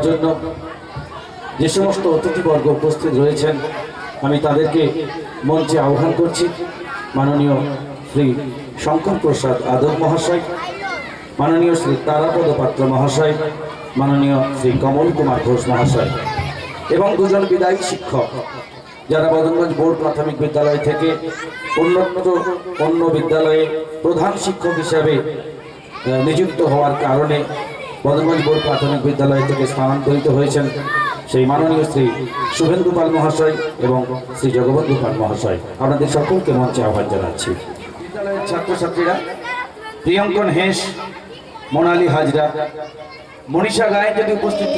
জন্য যে সমস্ত অতিথিবর্গ উপস্থিত রয়েছেন আমি তাদেরকে মঞ্চে আহ্বান করছি। মাননীয় শ্রী শঙ্কর প্রসাদ আদব মহাশয়, মাননীয় শ্রী তারাপদ পাত্র মহাশয়, মাননীয় শ্রী কমল কুমার ঘোষ মহাশয় এবং দুজন বিদায়ী শিক্ষক যারা বদনগঞ্জ বোর্ড প্রাথমিক বিদ্যালয় থেকে অন্য বিদ্যালয়ে প্রধান শিক্ষক হিসাবে নিযুক্ত হওয়ার কারণে বদনগঞ্জ বোর্ড প্রাথমিক বিদ্যালয় থেকে স্থানান্তরিত হয়েছেন সেই মাননীয় শ্রী শুভেন্দু পাল মহাশয় এবং শ্রী জগবন্ধু পাল মহাশয়। আপনাদের সকলকে মঞ্চে আহ্বান জানাচ্ছি। বিদ্যালয়ের ছাত্রছাত্রীরা প্রিয়ঙ্কন হেস, মোনালি হাজরা, মনীষা গায়ে যদি উপস্থিত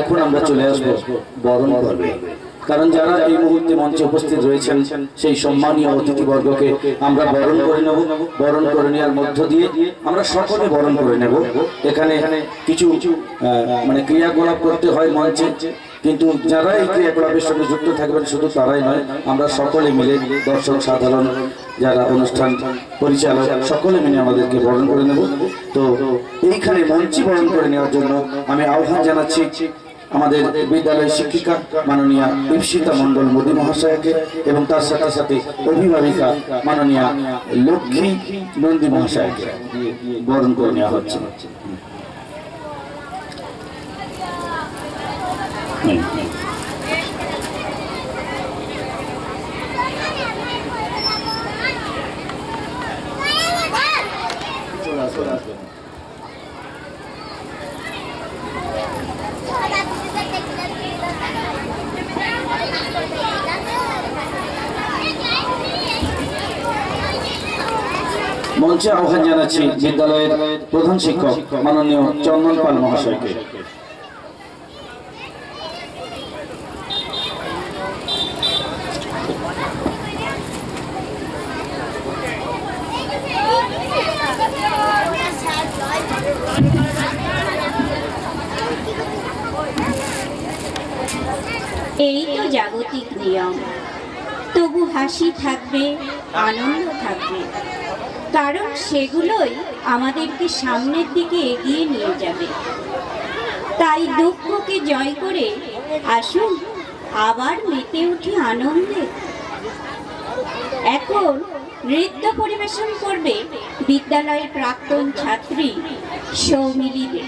এখন আমরা চলে আসবো বরণ পর্বে। কারণ যারা এই মুহূর্তে মঞ্চে উপস্থিত রয়েছেন সেই সম্মানীয় অতিথিবর্গকে আমরা বরণ করে নেব। বরণ করে নেওয়ার মধ্য দিয়ে আমরা সকলে বরণ করে নেব। এখানে কিছু মানে ক্রিয়াকলাপ করতে হয় মঞ্চে, কিন্তু যারা এই ক্রিয়াকলাপের সঙ্গে যুক্ত থাকবেন শুধু তারাই নয়, আমরা সকলে মিলে দর্শক সাধারণ যারা অনুষ্ঠান পরিচালক সকলে মিলে আমাদেরকে বরণ করে নেব। তো এইখানে মঞ্চে বরণ করে নেওয়ার জন্য আমি আহ্বান জানাচ্ছি আমাদের বিদ্যালয়ের শিক্ষিকা মাননীয়া ঈপ্সিতা মণ্ডল মোদী মহাশয়কে এবং তার সাথে সাথে অভিভাবিকা মাননীয়া লক্ষ্মী নন্দী মহাশয়কে বরণ করে নেওয়া হচ্ছে। মঞ্চে আহ্বান জানাচ্ছি বিদ্যালয়ের প্রধান শিক্ষক মাননীয় চন্দন পাল মহাশয়কে। এই তো জাগতিক নিয়ম, তবু হাসি থাকবে আনন্দ থাকবে, কারণ সেগুলোই আমাদেরকে সামনের দিকে এগিয়ে নিয়ে যাবে। তাই দুঃখকে জয় করে আসুন আবার মেতে উঠি আনন্দে। এখন নৃত্য পরিবেশন করবে বিদ্যালয়ের প্রাক্তন ছাত্রী সৌমিলি দে।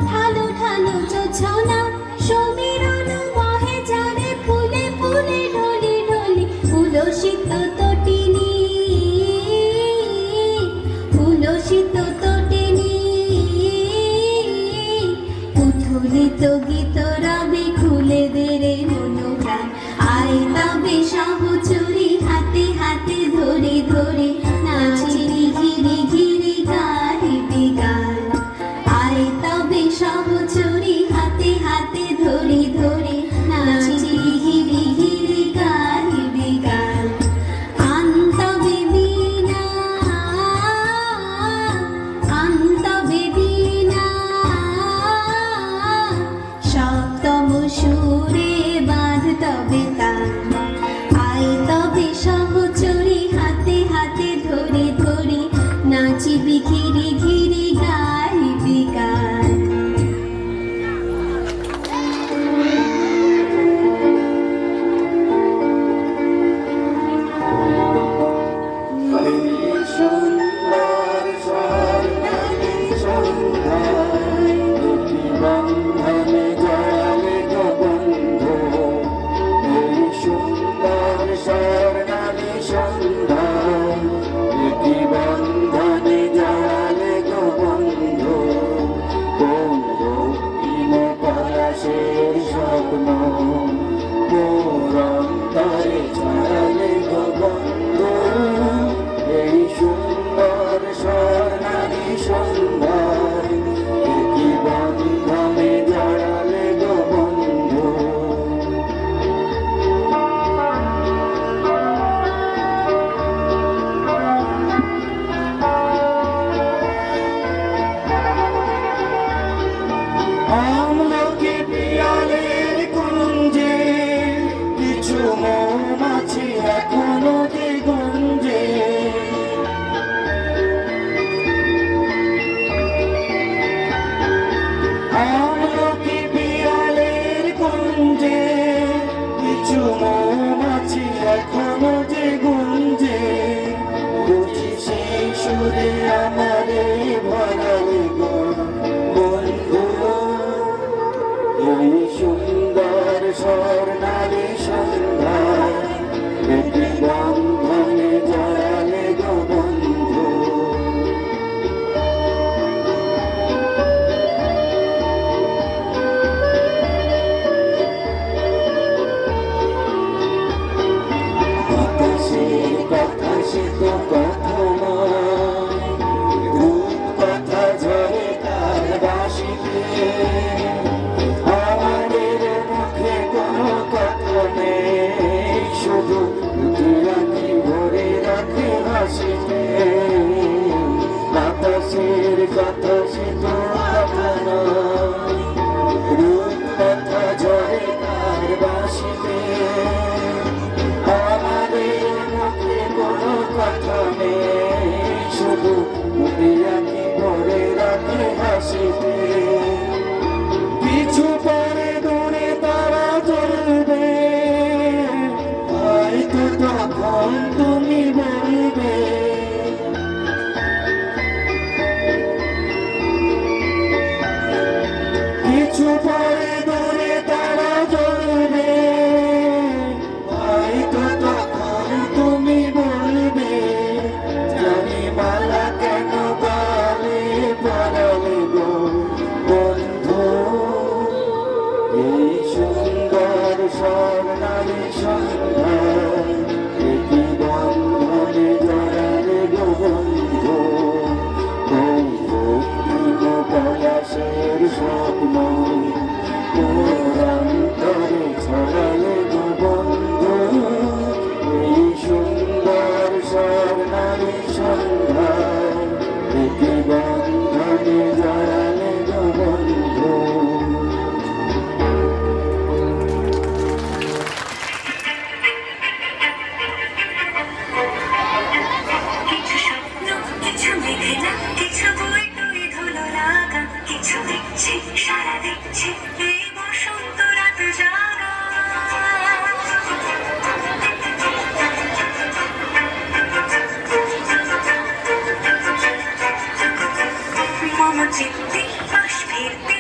ঢালো ঢালো জোছনা সমীরণ বহে যারে ফুলে ফুলে ঢলে ঢলে উলসিত তটিনী উলসিত তটিনী উথুলিত গীত রবে খুলে দে রে মনোপ্রাণ আয় তবে সহচরী হাতে হাতে ধরে ধরে নাচিবি ঘিরে ঘিরে গাইবি গান আয় তবে সহচরী হাতে হাতে ধরে ধরে নাচিবি ঘিরে ঘিরে গাইবি গান আন্তবে বীণা আন্তবে বীণা সপ্তম সুরে বাঁধ তবে তান আয় তবে সহচরী হাতে হাতে ধরে ধরে নাচিবি ঘিরে ঘিরে গাইবি গান আমলকি পিয়ালের কুঞ্জে কিছু মৌমাছি এখনো যে গুঞ্জে আমলকি পিয়ালের কুঞ্জে কিছু মৌমাছি এখনো যে গুঞ্জে বুঝি সেই সুরে আমারে ভরালে গো বন্ধু এই সুন্দর স্বর্ণালী সন্ধ্যা একটি বন্ধনে জড়ালে গো বন্ধু কথা সে তো কথা নয় রূপ কথা ঝরে তার বাসিতে আমাদের মুখে কোনো কথা নেই শুধু দুটি রাখি ভরে রাখে হাসিতে বাতাসের কথা সে তো কথা নয় রূপ কথা ঝরে তার বাসিতে আমাদের মুখে কোনো কথা নেই শুধু দুটি রাখি ভরে রাখে হাসিতে কিছু পরে দূরে তারা চলবে হয়তো তখন তুমি বলবে কিছু পরে দূরে তারা চলবে হয়তো তখন তুমি বলবে জানি মালা কেন গালে পরালে গো বন্ধু এই সুন্দর স্বর্ণালী সন্ধ্যা একটি বন্ধনে জড়ালে গো বন্ধু ওই ভক্তিম পলাশের স্বপ্ন অন্তরে ছড়ালে গো বন্ধু এই সুন্দর স্বর্ণালী সন্ধ্যা একটি বন্ধনে জড়ালে গো বন্ধু কিছু স্বপ্ন কিছু মেঘে না কিছু বই তুই ধুলো লাগা কিছু দিচ্ছে সারা দিচ্ছে এই বসন্ত রাত জাগা মম চিত্তে পাশ ফিরতে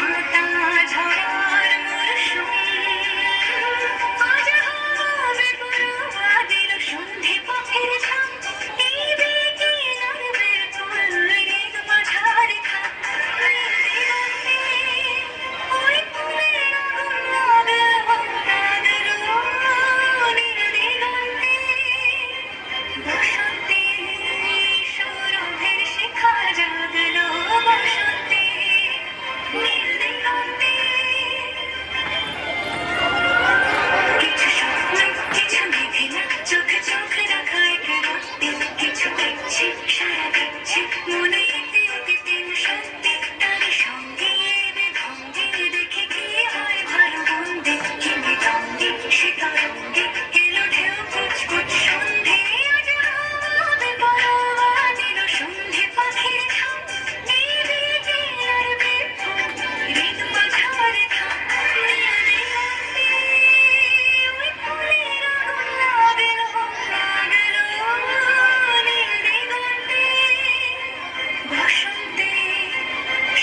পাতা ঝরার মরশুম আজ হবে পরবাদের সন্ধে পথের ঝাম এই বিকেলার বেলফুল ঋণ মাঝার খাম ওই ফুলের আগুন লাগলো নির্দিগন্তে বসন্তে সৌরভের শিখা জাগলো বসন্তে নির্দিগন্তে কিছু স্বপ্ন কিছু মেঘনা চোখ চোখ রাখা এক রক্তি কিছু দেখছি সারা দেখছি মনে এতে অতীতে সত্যি তার সঙ্গে এবে ভঙ্গি দেখে কি হয় ভালো বন্দি কিনে দঙ্গি সে তরঙ্গে এলো ঢেউ কুচকুচ সন্ধে আজ হবে পরোয়া দিল সন্ধে পাখির ঝাম এই বিকেলার বেফুল ঋতু মাঝারে থাম ওই ফুলের আগুন লাগলো নির্দিগন্তে বসন্তে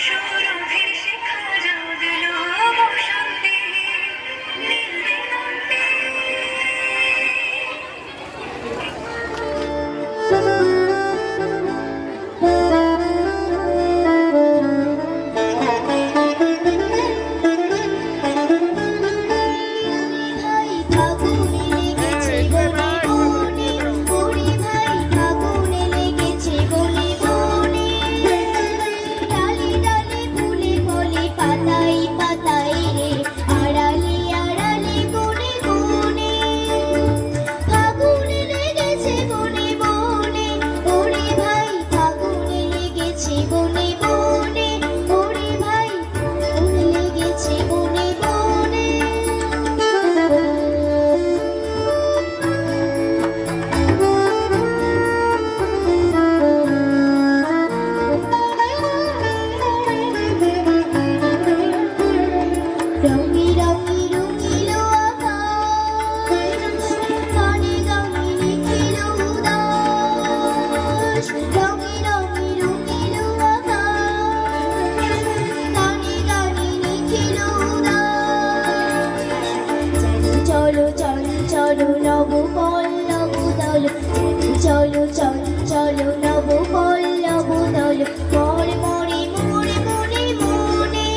সৌরভের শিখা জাগলো বসন্তে নির্দিগন্তে ভাই ফাগুনে লেগেছে বনে বনে ওরে ভাই ফাগুনে লেগেছে বনে বনে ডালে ডালে ফুলে ফলে পাতায় পাতায় রে আড়ালে আড়ালে কোণে কোণে ফাগুনে লেগেছে বনে বনে ওরে ভাই ফাগুনে লেগেছে বনে বনে ওরে ভাই ফাগুনে লেগেছে বনে বনে রঙে রঙে রঙিলো আকাশ গানে গানে লিখিলো উদাস রঙে রঙে রঙিলো আকাশ গানে গানে লিখিলো উদাস চলো চলো চলো নব পল্লব দল চলো চলো চলো নব পল্লব দল মরে মরে মরে মরে মনে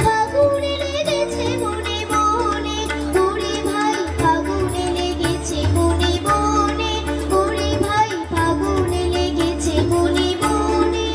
ফাগুনে লেগেছে বনে বনে ওরে ভাই ফাগুনে লেগেছে বনে বনে ওরে ভাই ফাগুনে লেগেছে বনে বনে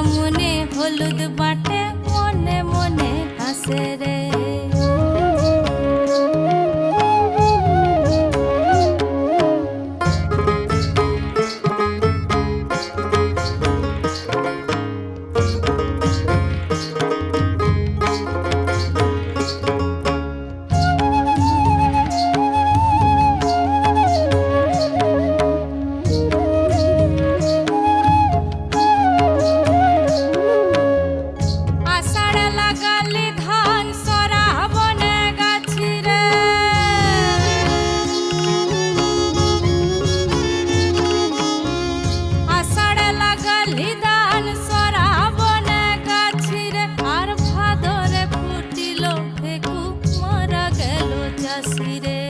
মুনি হলুদ বাটে মনে মনে হাসে রে। আষাঢ় লাগালি ধান সরা বনে গাছি রে। আষাঢ় লাগালি ধান সরা বনে গাছি রে। আর ভাদরে ফুটিল ফেকু মারা গেল চাষি রে।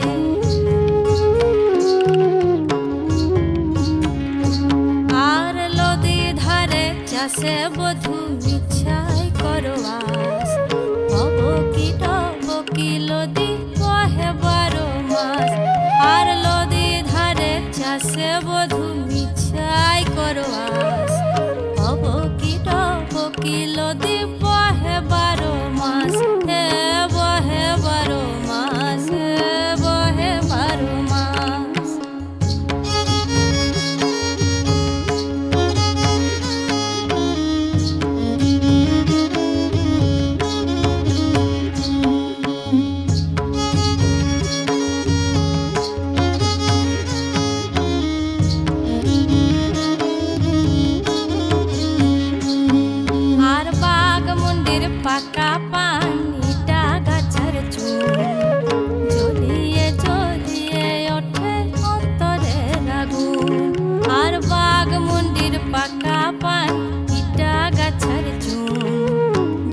আর নদী ধারে চাষে বধূ মিছাই করো আস। হব কি টব কি লদি কহে 12 মাস। আর নদী ধারে চাষে বধূ মিছাই করো আস। হব কি টব কি লদি বহে 12 মাস। হে বহে 12 মাস, হে বহে 12 মাস। আর বাগ মুন্ডির পাকা পানিটা গাছের চুল জ্বলিয়ে জ্বলিয়ে ওঠে অন্তরের আগুন। আর বাগ মুন্ডির পাকা পানিটা গাছের চুল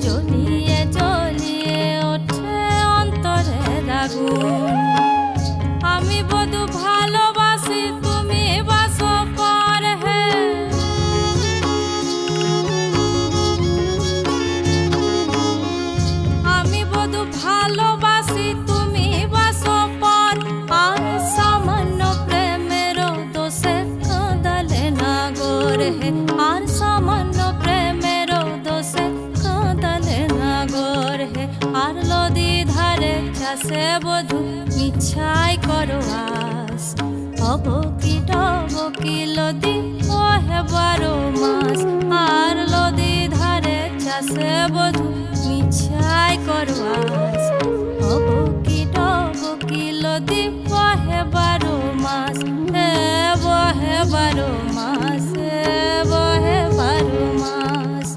জ্বলিয়ে জ্বলিয়ে ওঠে অন্তরের আগুন। আমি বধূ ভালোবাসি তুমি বাসো পর হে। আমি বধূ ভালোবাসি তুমি বাসো পর। আর সামান্য প্রেমের দোষে কাঁদালে না গোর হে। আর সামান্য প্রেমের দোষে কাঁদালে না গোর হে। আর নদী ধারে চাষে বধূ মিছাই করো আস। হব কি টব কি লদি কহে 12 মাস। আর নদী ধারে চাষে বধূ মিছাই করো আস। হব কি টব কি লদি বহে 12 মাস। হে বহে 12 মাস, হে বহে 12 মাস।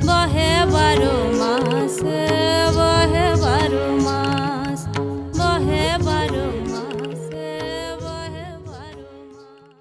বহে 12 মাস, হে বহে 12 মাস। বহে 12 মাস, হে বহে 12 মাস।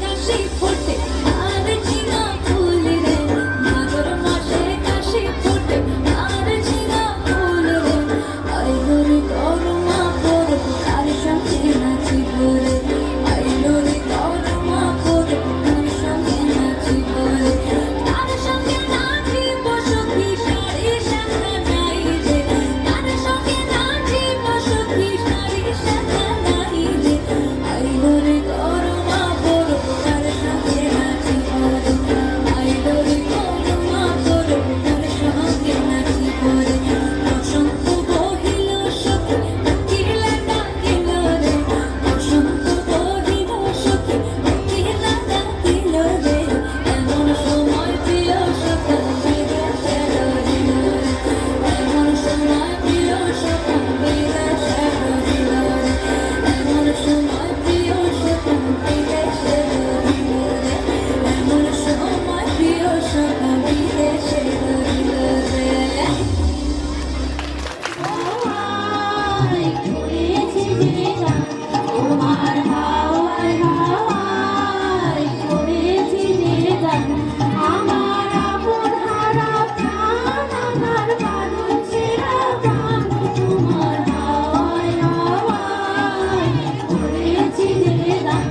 কাশি ফোটে আর ঝিঙা ফুল রে ভাদর মাসে কাশি ফোটে আর ঝিঙা ফুল রে আইলো রে করমা করব তার সঙ্গে নাচিব রে আইলো রে করমা করব তার সঙ্গে নাচিব রে তার সঙ্গে নাচিব সখী সারি সাথে নাই রে তার সঙ্গে নাচিব সখী সারি সাথে নাই রে আইলো রে করমা করব তার সঙ্গে নাচিব রে আইলো রে করমা করব তার সঙ্গে নাচিব রে বসন্ত বহিল সখী কিলা ডাকিল রে বসন্ত বহিল সখী কিলা ডাকিল রে এমন সময় প্রিয় সখা বিদেশে রহিল রে এমন সময় প্রিয় সখা বিদেশে রহিল রে এমন সময় প্রিয় সখা বিদেশে রহিল রে এমন সময় প্রিয় সখা বিদেশে রহিল রে করেছি যে গান তোমার হাওয়ায় হাওয়ায় করেছি যে গান আমার আপন হারা প্রাণ আমার বাঁধন ছেঁড়া গান তোমার হাওয়ায় হাওয়ায় করেছি যে গান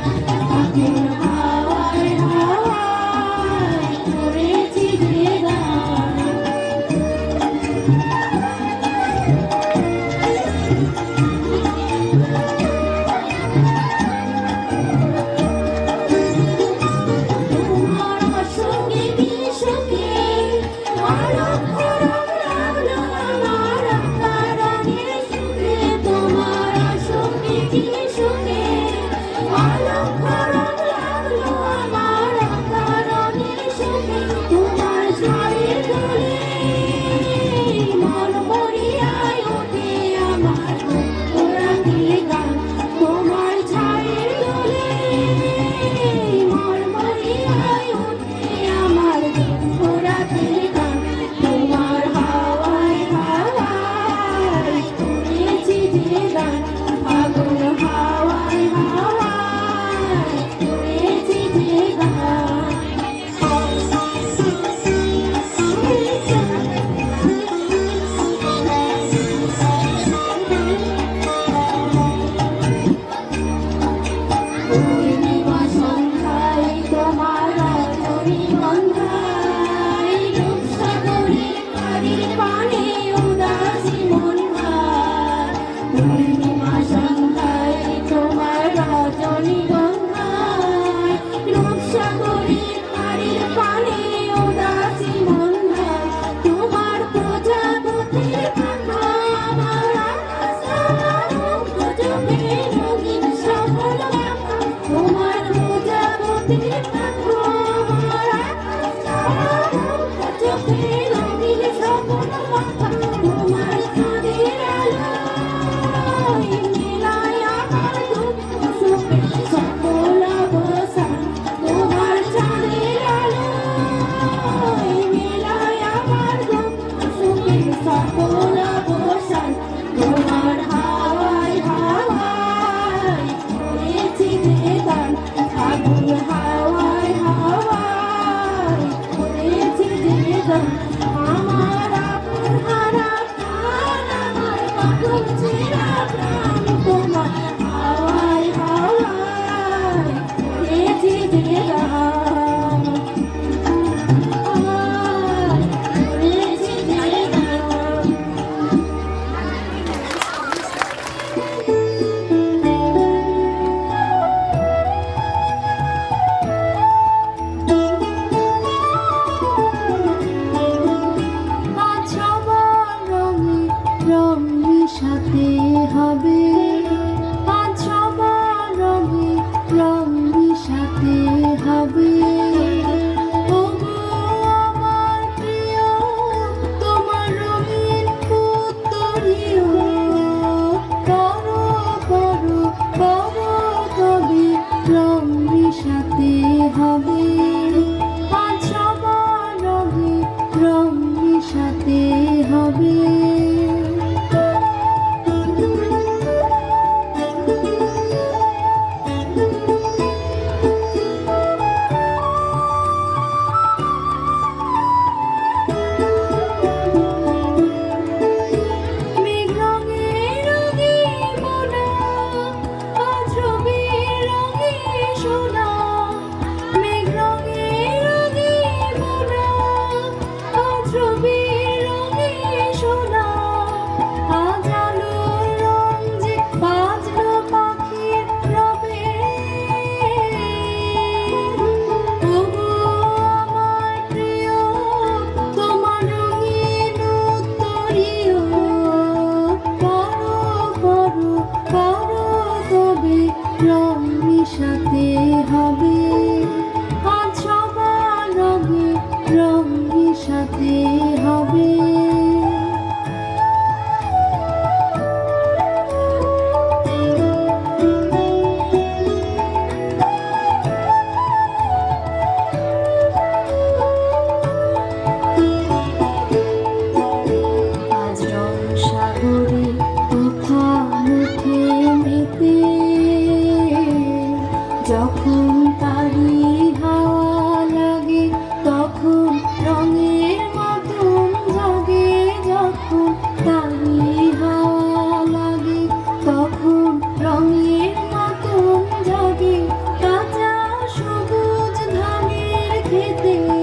আপন হাওয়ায় হাওয়ায় করেছি যে গান তোমার সঙ্গে কি সুখে আরব করম লাগলো আমার কারণের সুখে তোমার সঙ্গে কি সুখে আরব করম লাগলো আমার কারণের সুখে তোমার ছায়ের দোলে মন মরিয়ায় ওঠে আমার ওরা দিলে গান তোমার ছায়ের দোলে মন মরিয়ায় ওঠে আমার ওরা দিলে গান তোমার হাওয়ায় হাওয়ায় করেছি যে গান ফাগুন হাওয়ায় হাওয়ায় করেছি যে গান পূর্ণিমা সন্ধ্যায় তোমার রজনীগন্ধায় রূপসাগরে বাড়ির পানে উদাসী মন ভার পূর্ণিমা সন্ধ্যায় তোমার রজনীগন্ধায় রূপসাগরে বাড়ির পানে উদাসী মন ভার তোমার প্রজাপতির পাখা আমার চোখে রঙিন সফল মাখা তোমার প্রজাপতির পাখা আমার চোখে রঙিন সফল মাখা তোমার চাঁদের আলোয় মেলায় আমার দুঃখ সুখে সকল অবসান তোমার চাঁদের আলোয় মেলায় আমার দুঃখ সুখে সকল অবসান তোমার হাওয়ায় হাওয়ায় করেছি যে গান ফাগুন হাওয়ায় হাওয়ায় করেছি যে গান আমার আপন হারা প্রাণ আমার বাঁধন ছেঁড়া প্রাণ তোমার হাওয়ায় হাওয়ায় করেছি যে গান করেছি যে গান সবার রঙে রং মিশাতে হবে সবার রঙে রং মিশাতে হবে ওগো আমার প্রিয় তোমার রঙিন পুত্তরীয় করো করো করো তবে রং মিশাতে হবে সবার রঙে রং মিশাতে হবে খেতে